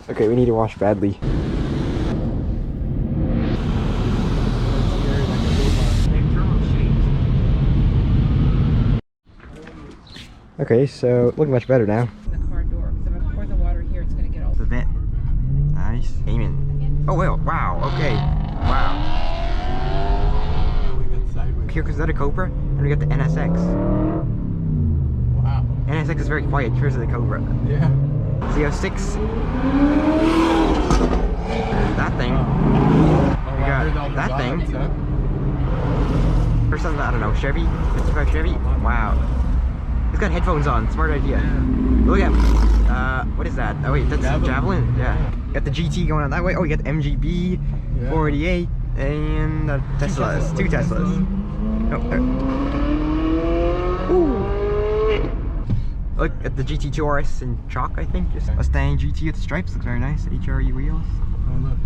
Okay, we need to wash badly. Okay, so looking much better now. The car door, because if I pour the water here, it's gonna get all. The vet. Nice. Amen. Oh, well, wow, okay. Wow. Here, because that a Cobra, and we got the NSX. Wow. NSX is very quiet, here's the Cobra. Yeah. Z06. That thing. We got that thing. Or something, I don't know, Chevy? 55 Chevy? Wow. It's got headphones on, smart idea. Look at, what is that? Oh wait, that's Javelin? Yeah. Got the GT going on that way. Oh, you got the MGB, 488, and the Teslas, two Teslas. Oh, ooh. Look at the GT2 RS in chalk, I think. Just Mustang GT with the stripes, looks very nice. HRE wheels. Oh look,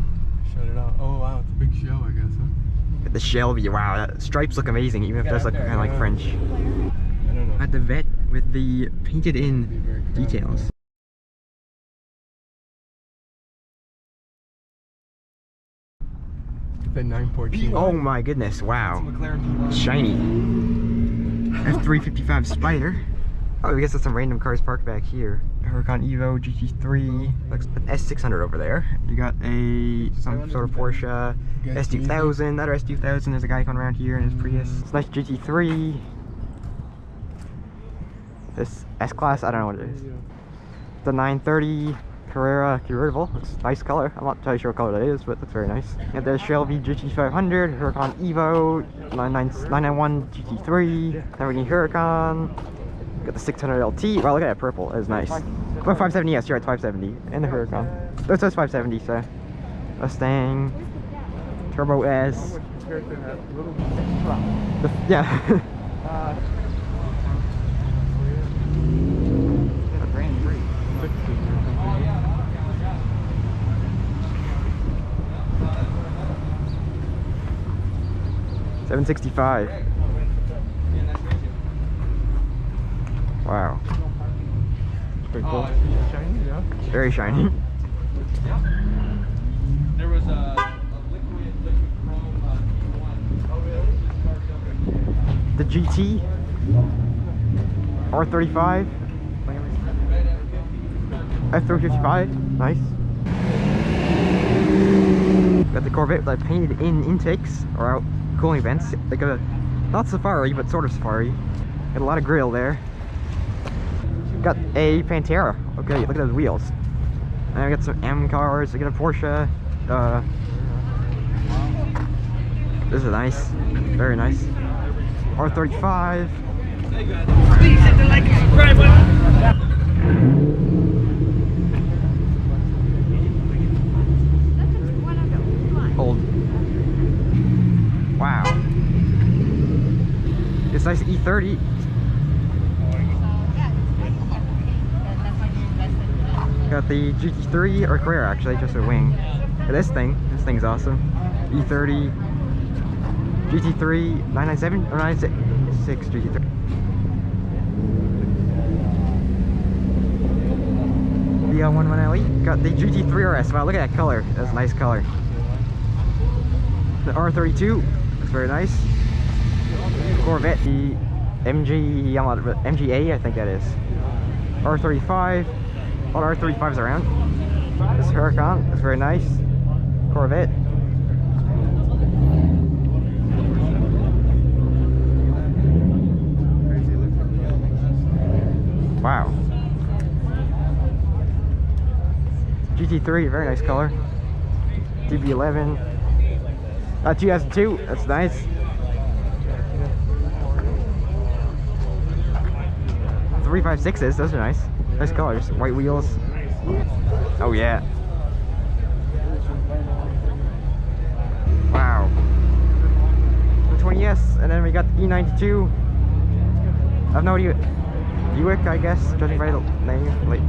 shut it off. Oh wow, it's a big show, I guess, huh? Got the Shelby, wow, that stripes look amazing, even if there's like kind of like French. I don't know. At the vet with the painted in details. The 914. Oh my goodness, wow. Shiny. F355 Spider. Oh, I guess that's some random cars parked back here. Huracan Evo GT3. Looks an S600 over there. You got some sort of Porsche S2000. Another S2000. There's a guy coming around here in his Prius. It's a nice GT3. This S-Class, I don't know what it is. The 930 Carrera convertible. Looks nice color. I'm not entirely sure what color that is, but it looks very nice. And the Shelby GT500, Huracan Evo, 991 GT3, 990 Huracan. Got the 600 LT. Wow, look at that purple. That is nice. Oh, 570, yes, you're right, 570. And the Huracan. That says 570, so. Mustang. Turbo S. Yeah. 765. Wow. Pretty cool. Shiny, yeah. Very shiny. There was a liquid chrome The GT R35 F355. Nice. Got the Corvette with painted in intakes or out cooling vents. Like a not Safari, but sort of Safari. Got a lot of grill there. Got a Pantera. Okay, look at those wheels. And I got some M cars. I got a Porsche. This is nice. Very nice. R35. Please hit the like and subscribe button. Old. Wow. It's nice E30. Got the GT3 or Carrera actually, just a wing. But this thing's awesome. E30, GT3, 997 or 996 GT3. The L11LE. Got the GT3 RS. Wow, look at that color. That's a nice color. The R32 looks very nice. Corvette, the MGA, I think that is. R35. All the R35s around. This Huracan is very nice. Corvette. Wow. GT3, very nice color. DB11. 2002, that's nice. The 356s, those are nice. Nice colors, white wheels. Oh yeah. Wow. The 20S, and then we got the E92. I have no idea. Buick, I guess, judging by the name. Like,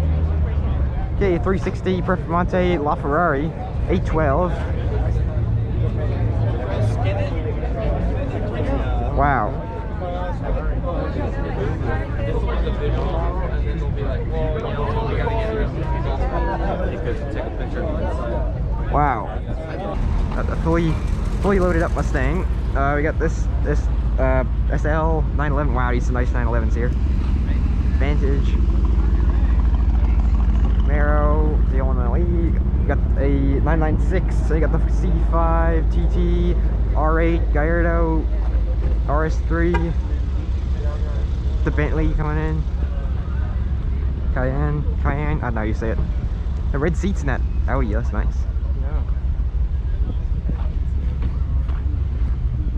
okay, 360 Performante LaFerrari 812. Wow. because to take a picture of the inside. Wow. Got the fully loaded up Mustang. We got this SL 911. Wow, these some nice 911s here. Vantage. Camaro, the only one in the league. You got a 996. So you got the C5 TT, R8 Gallardo, RS3. The Bentley coming in. Cayenne. I don't know how you say it. The red seats in that Audi, that's nice. Yeah.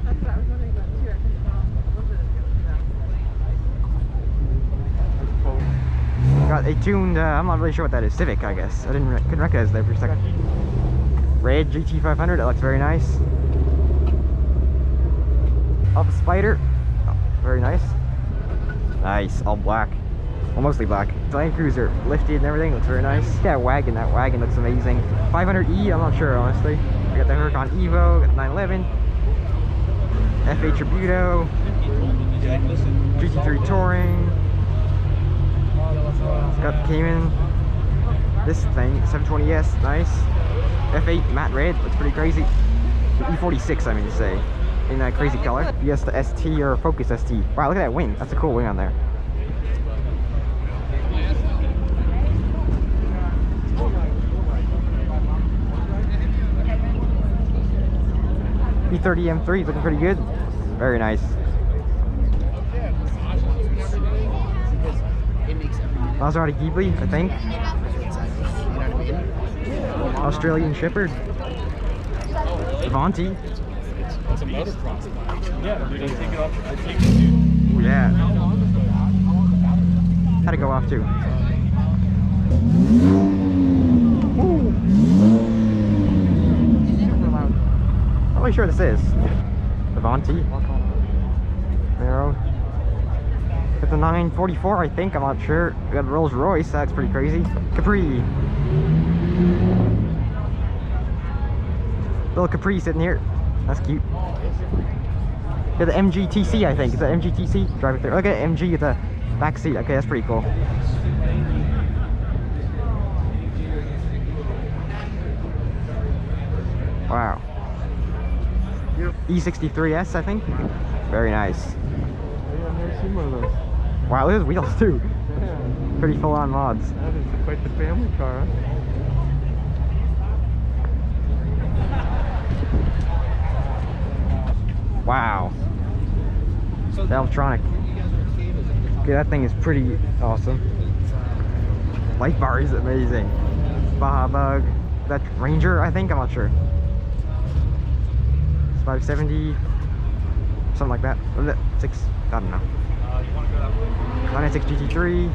That's what I was wondering about too. I couldn't tell a little bit of Got a tuned, I'm not really sure what that is, Civic, I guess. I couldn't recognize that for a second. Red GT500, that looks very nice. Alpha Spider, oh, very nice. Nice, all black. Well, mostly black. Land Cruiser, lifted and everything, looks very nice. Yeah, that wagon looks amazing. 500E, I'm not sure, honestly. We got the Huracan Evo, got the 911. F8 Tributo. GT3 Touring. Got Cayman. This thing, 720S, nice. F8 matte red, looks pretty crazy. E46, I mean to say. In that crazy color. Yes, the ST or Focus ST. Wow, look at that wing. That's a cool wing on there. E30 M3 is looking pretty good. Very nice. Maserati Ghibli, I think. Australian Shepherd. Avanti. It's a motocross bike. Yeah, they take it off. I take it too. Oh, yeah. Had to go off too. Ooh. Not really sure what this is. Avanti. Arrow. Got the 944, I think. I'm not sure. We got Rolls Royce. That's pretty crazy. Capri. Little Capri sitting here. That's cute. Got the MGTC, I think. Is that MGTC? Drive it there. Look at MG at the back seat. Okay, that's pretty cool. Wow. E63S, I think. Very nice. I've never seen one of those. Wow, there's wheels too. Yeah. Pretty full on mods. That is quite the family car, huh? Wow. Valvetronic. Okay, that thing is pretty awesome. Light bar is amazing. Baja Bug. That Ranger, I think? I'm not sure. It's 570. Something like that. What is it? 6? I don't know. 996 GT3.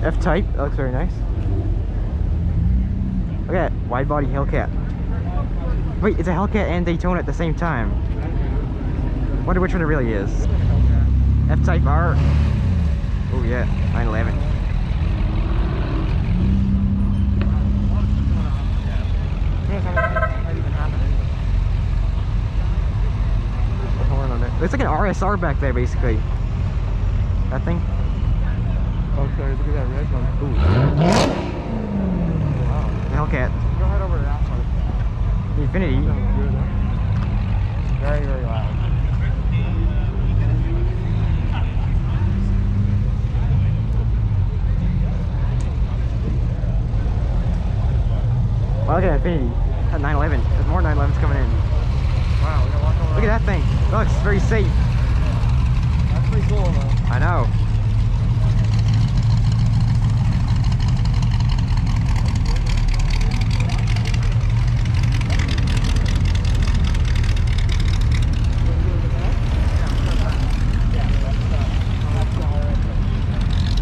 F-Type, that looks very nice. Look at that, wide body Hellcat. Wait, it's a Hellcat and Daytona at the same time. Wonder which one it really is. F-Type R. Oh yeah, 911. It's like an RSR back there, basically. That thing. Oh, sorry, look at that red one. Ooh. Wow. Hellcat. Go head over to that one. The Infinity. Sounds good, huh? Very, very loud. Wow, look at that Infinity. That 911. There's more 911s coming in. Wow, we're gonna walk over. Look at that thing. It looks very safe. That's pretty cool, though. I know.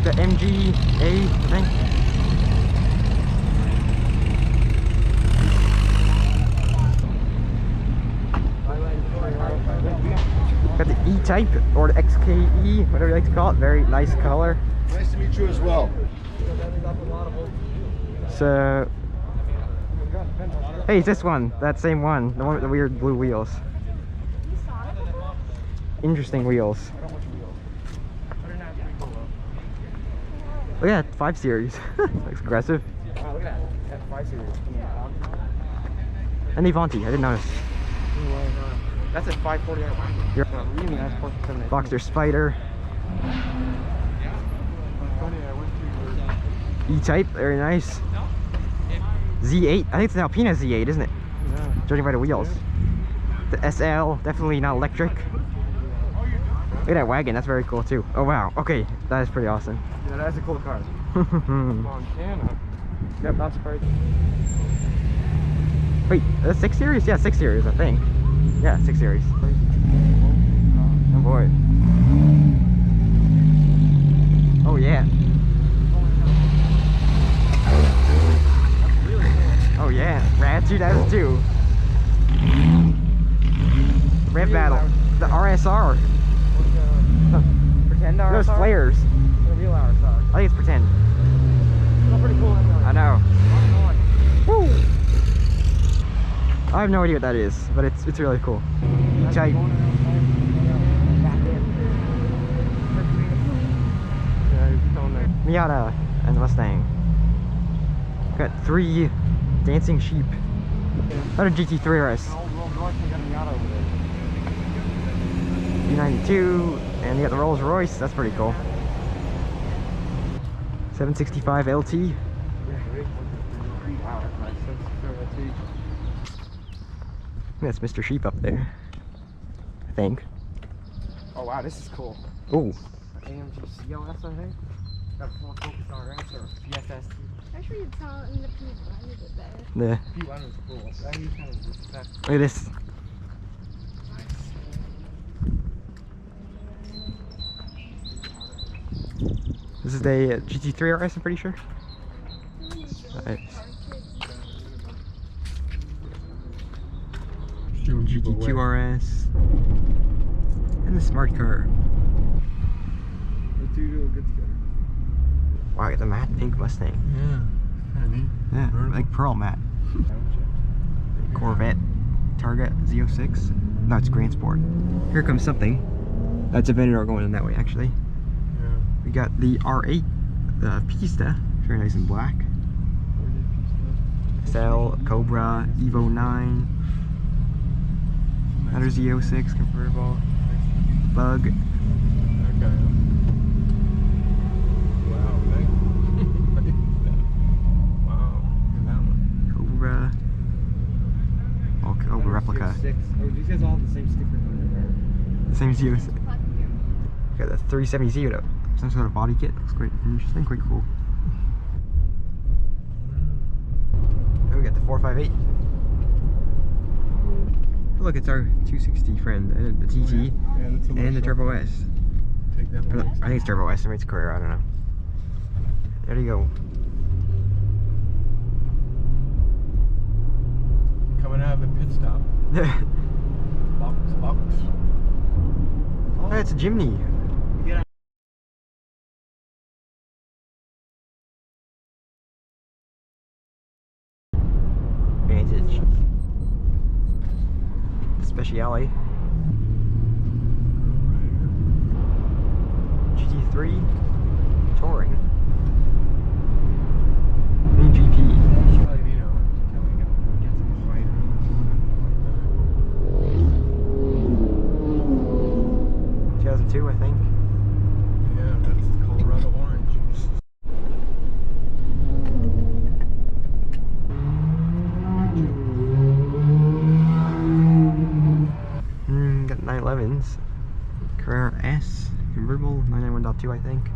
The MGA, I think. Got the E-Type, or the XKE, whatever you like to call it. Very nice color. Nice to meet you as well. So, hey, it's this one, that same one, the one with the weird blue wheels. Interesting wheels. Look at that 5 Series. Looks aggressive. Wow, look at that 5 Series. And the Avanti, I didn't notice. That's a 540. Yep. Really nice Porsche. Boxster Spider. E-Type, very nice. Z8, I think it's an Alpina Z8, isn't it? Yeah. Judging by the wheels. The SL, definitely not electric. Look at that wagon, that's very cool too. Oh wow, okay, that is pretty awesome. Yeah, that's a cool car. Montana. Yep, not surprised. Wait, that's 6 Series? Yeah, 6 Series, I think. Yeah, 6 Series. Oh boy. Oh yeah. Oh yeah, Rad 2002. Rev Battle. The RSR. Pretend RSR? Those flares. The real RSR. I think it's pretend. It's pretty cool. I know. Woo! I have no idea what that is, but it's really cool. E-Type. Miata and Mustang. Got 3 dancing sheep. Another GT3 RS. B92, and you got the Rolls Royce. That's pretty cool. 765 LT. Wow, that's nice. That's Mr. Sheep up there, I think. Oh wow, this is cool. Oh, AMG CLS, I think. Got full focus RS or PSS. Actually, it's not in the P1 a bit better. the P1 is cool. That you kind of respect. look at this. This is the GT3 RS, I'm pretty sure. Nice. GT2 RS. And the smart car. The two do good together. Wow, got the matte pink Mustang. Yeah, kind of neat. Yeah, like pearl matte. Corvette. Targa Z06. No, it's Grand Sport. Here comes something. That's a Aventador going in that way, actually. Yeah. We got the R8, the Pista, very nice in black. SL, Cobra, Evo 9. Another Z06 convertible. Bug. Okay. Wow, thank you. Wow, look at that one. Cobra. Oh, Cobra replica. Oh, these guys all have the same sticker on The same Z06. Got the 370Z with some sort of body kit. Looks quite interesting, quite cool. Oh, we got the 458. Look, it's our 260 friend, the TG, Yeah, that's a and the Turbo S. Take that Or one. I think it's Turbo S, maybe it's Carrera, I don't know. There you go. Coming out of the pit stop. Box. Oh, it's a Jimny. Get out. Vantage. Speciale. GT3 Touring. Mini GP. Probably, you know, until we get some light or 2002, I think. yeah, that's the Colorado orange. Got 911s. Carrera S. Convertible 991.2, I think.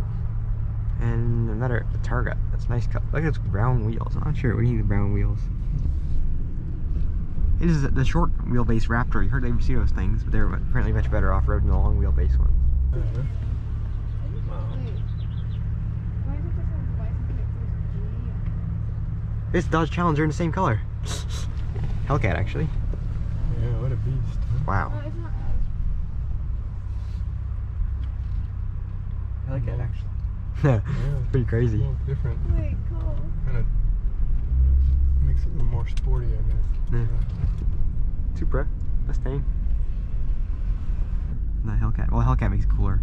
And another Targa. That's nice cut. Look at its brown wheels. I'm not sure. What do you need the brown wheels? This is the short wheelbase Raptor. You hardly ever see those things, but they're apparently much better off-road than the long wheelbase ones. Wait. Why is it just a license plate says G? This Dodge Challenger in the same color. Hellcat, actually. Yeah, what a beast. Huh? Wow. Oh, it's not like it actually. Yeah, Pretty it's crazy. a little different. Wait, cool. Kind of makes it a little more sporty, I guess. Yeah. Supra, Mustang. The Hellcat. Well, Hellcat makes it cooler.